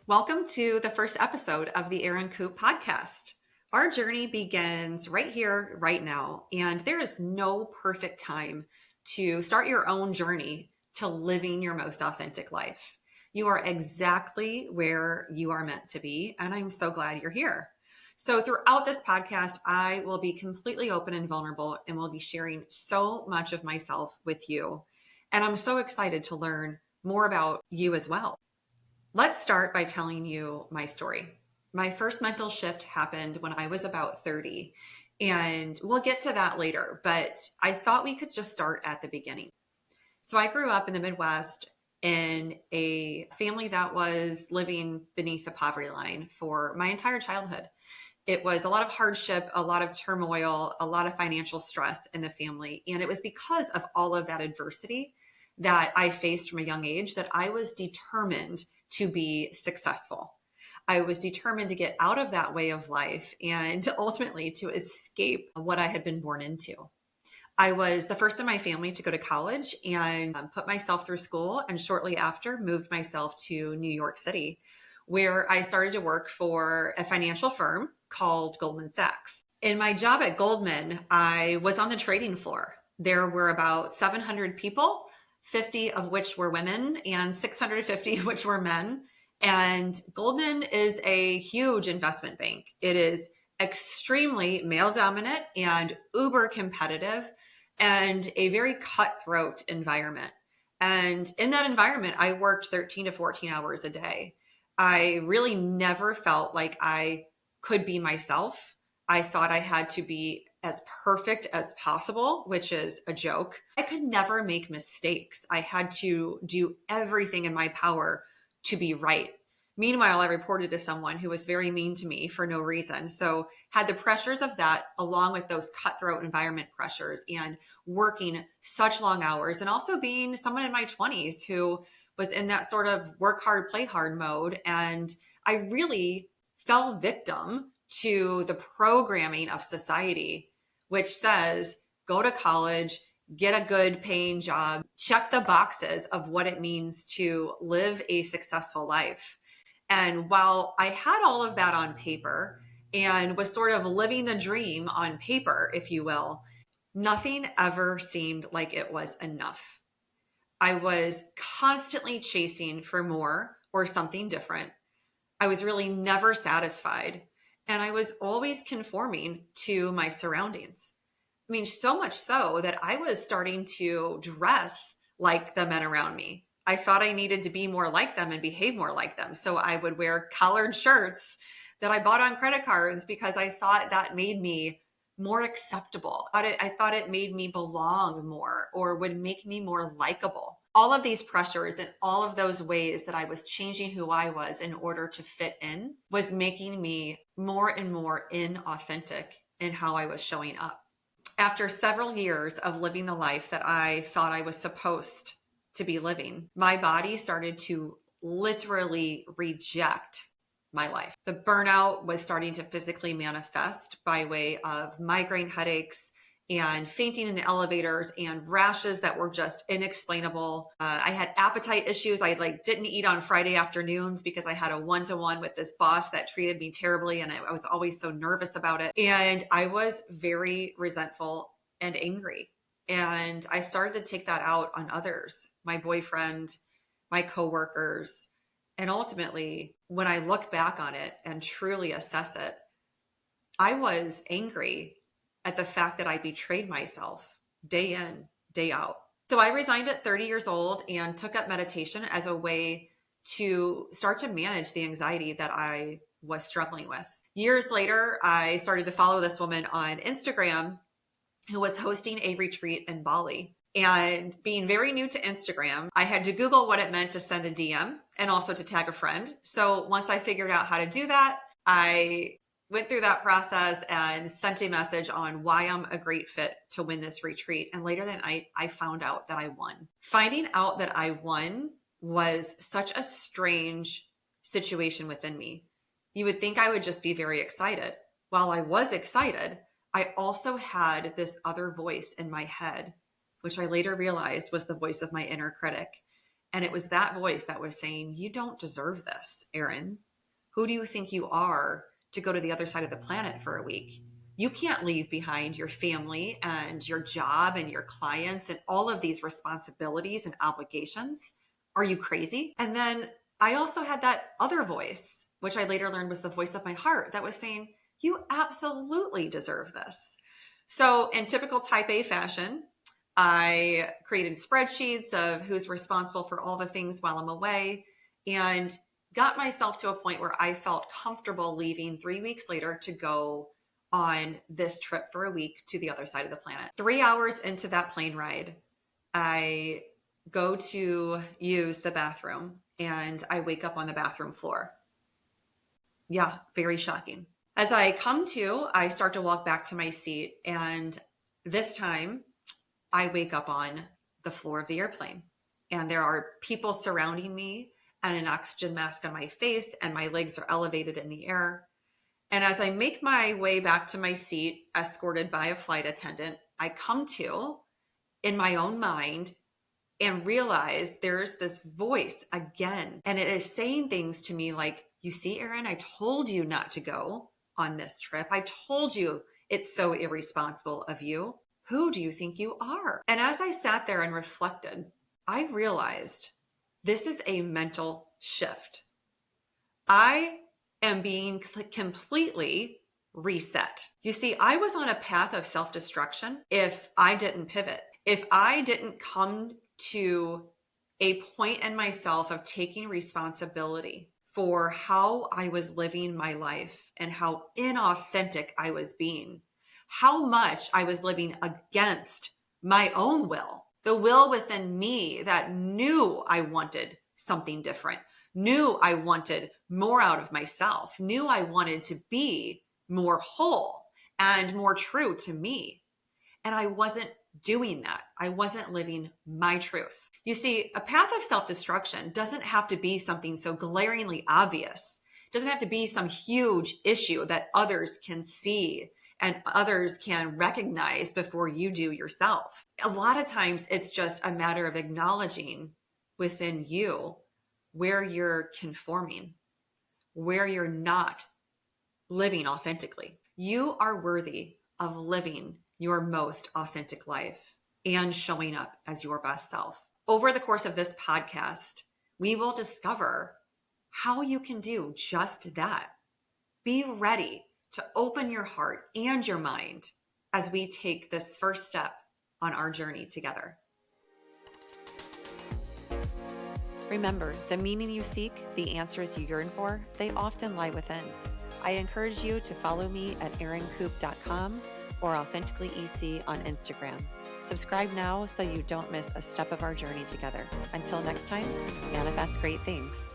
Welcome to the first episode of the Erin podcast. Our journey begins right here, right now, and there is no perfect time to start your own journey to living your most authentic life. You are exactly where you are meant to be, and I'm so glad you're here. So throughout this podcast, I will be completely open and vulnerable and will be sharing so much of myself with you. And I'm so excited to learn more about you as well. Let's start by telling you my story. My first mental shift happened when I was about 30, and we'll get to that later, but I thought we could just start at the beginning. So I grew up in the Midwest in a family that was living beneath the poverty line for my entire childhood. It was a lot of hardship, a lot of turmoil, a lot of financial stress in the family. And it was because of all of that adversity that I faced from a young age that I was determined to be successful. I was determined to get out of that way of life and ultimately to escape what I had been born into. I was the first in my family to go to college and put myself through school, and shortly after moved myself to New York City, where I started to work for a financial firm called Goldman Sachs. In my job at Goldman, I was on the trading floor. There were about 700 people, 50 of which were women and 650 of which were men. And Goldman is a huge investment bank. It is extremely male dominant and uber competitive and a very cutthroat environment. And in that environment, I worked 13 to 14 hours a day. I really never felt like I could be myself. I thought I had to be as perfect as possible, which is a joke. I could never make mistakes. I had to do everything in my power to be right. Meanwhile, I reported to someone who was very mean to me for no reason. So had the pressures of that along with those cutthroat environment pressures and working such long hours, and also being someone in my 20s who was in that sort of work hard, play hard mode. And I really fell victim to the programming of society, which says go to college, get a good paying job, check the boxes of what it means to live a successful life. And while I had all of that on paper and was sort of living the dream on paper, if you will, nothing ever seemed like it was enough. I was constantly chasing for more or something different. I was really never satisfied. And I was always conforming to my surroundings. I mean, so much so that I was starting to dress like the men around me. I thought I needed to be more like them and behave more like them. So I would wear collared shirts that I bought on credit cards because I thought that made me more acceptable. I thought it made me belong more or would make me more likable. All of these pressures and all of those ways that I was changing who I was in order to fit in was making me more and more inauthentic in how I was showing up. After several years of living the life that I thought I was supposed to be living, my body started to literally reject my life. The burnout was starting to physically manifest by way of migraine headaches and fainting in elevators and rashes that were just inexplainable. I had appetite issues. I didn't eat on Friday afternoons because I had a one-to-one with this boss that treated me terribly. And I was always so nervous about it. And I was very resentful and angry. And I started to take that out on others, my boyfriend, my coworkers. And ultimately, when I look back on it and truly assess it, I was angry at the fact that I betrayed myself day in, day out. So I resigned at 30 years old and took up meditation as a way to start to manage the anxiety that I was struggling with. Years later, I started to follow this woman on Instagram who was hosting a retreat in Bali. And being very new to Instagram, I had to Google what it meant to send a DM and also to tag a friend. So once I figured out how to do that, I went through that process and sent a message on why I'm a great fit to win this retreat. And later that night, I found out that I won. Finding out that I won was such a strange situation within me. You would think I would just be very excited. While I was excited, I also had this other voice in my head, which I later realized was the voice of my inner critic. And it was that voice that was saying, you don't deserve this, Erin. Who do you think you are to go to the other side of the planet for a week? You can't leave behind your family and your job and your clients and all of these responsibilities and obligations. Are you crazy? And then I also had that other voice, which I later learned was the voice of my heart, that was saying, you absolutely deserve this. So in typical type A fashion, I created spreadsheets of who's responsible for all the things while I'm away, and got myself to a point where I felt comfortable leaving 3 weeks later to go on this trip for a week to the other side of the planet. 3 hours into that plane ride, I go to use the bathroom and I wake up on the bathroom floor. Yeah, very shocking. As I come to, I start to walk back to my seat, and this time I wake up on the floor of the airplane, and there are people surrounding me and an oxygen mask on my face, and my legs are elevated in the air. And as I make my way back to my seat, escorted by a flight attendant, I come to in my own mind and realize there's this voice again. And it is saying things to me like, you see, Erin, I told you not to go on this trip. I told you it's so irresponsible of you. Who do you think you are? And as I sat there and reflected, I realized this is a mental shift. I am being completely reset. You see, I was on a path of self-destruction if I didn't pivot. If I didn't come to a point in myself of taking responsibility for how I was living my life and how inauthentic I was being, how much I was living against my own will, the will within me that knew I wanted something different, knew I wanted more out of myself, knew I wanted to be more whole and more true to me. And I wasn't doing that. I wasn't living my truth. You see, a path of self-destruction doesn't have to be something so glaringly obvious. It doesn't have to be some huge issue that others can see and others can recognize before you do yourself. A lot of times it's just a matter of acknowledging within you where you're conforming, where you're not living authentically. You are worthy of living your most authentic life and showing up as your best self. Over the course of this podcast, we will discover how you can do just that. Be ready to open your heart and your mind as we take this first step on our journey together. Remember, the meaning you seek, the answers you yearn for, they often lie within. I encourage you to follow me at erincoop.com or authenticallyec on Instagram. Subscribe now so you don't miss a step of our journey together. Until next time, manifest great things.